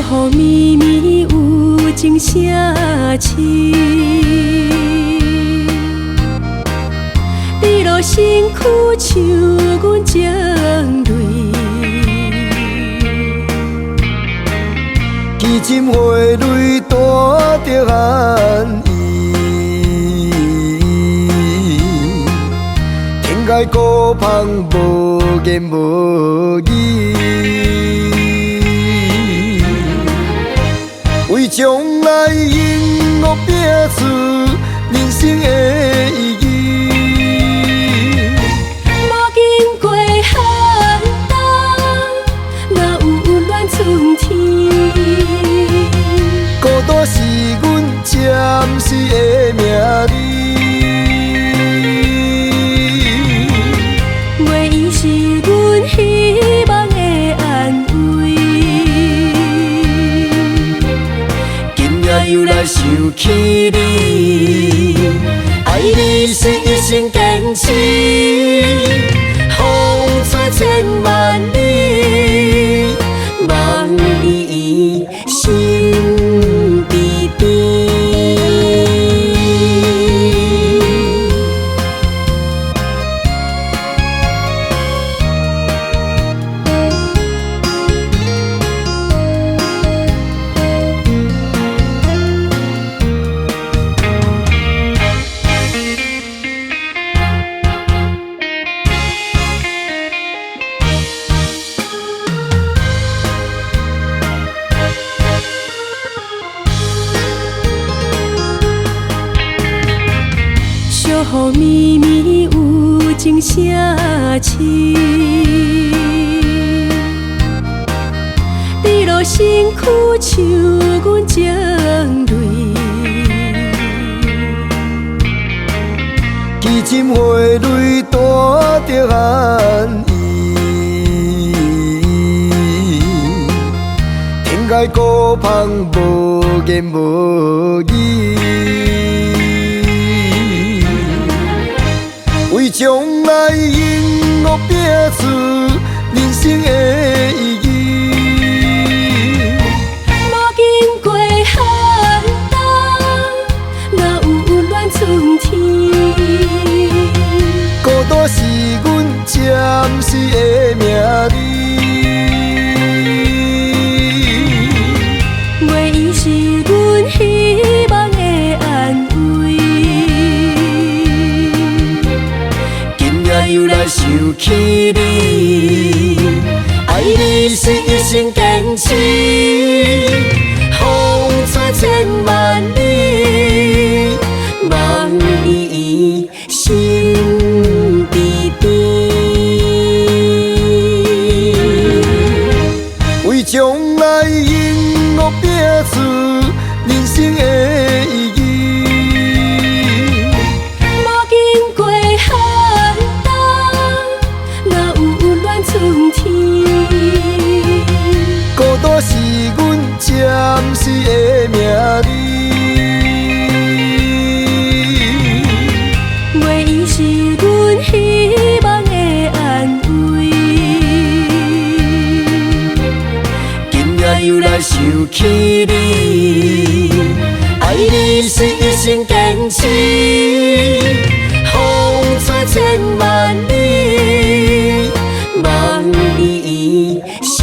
雨绵绵有情声痴，你落身躯像阮情泪。凄斟花蕊带着寒意，天涯孤芳无言无语。为将来音乐拼出人生的意义。无经过寒冬，哪有温暖春天？孤单是阮暂时的名字，袂伊是阮希望的安慰。今夜又来想起你，爱你是一生坚持，风吹千万里，望你心滴滴。小雨绵绵有情声痴，你落身躯像阮情泪。凄斟花蕊带着寒意，天涯孤芳无言无语。为将来音乐拼出人生的意义。无经过寒冬，哪有温暖春天？孤单是阮暂时的名字，袂伊是阮希望的安慰。今夜又来想起你，爱你是一生坚持，风吹千万里，望你心滴滴。为将来音乐拼出人生的意义。无经过寒冬，哪有温暖春天？孤单是阮暂时的名字，袂伊是阮希望的安慰。今夜又来想起你，爱你是一生坚持，风吹千万里，望你心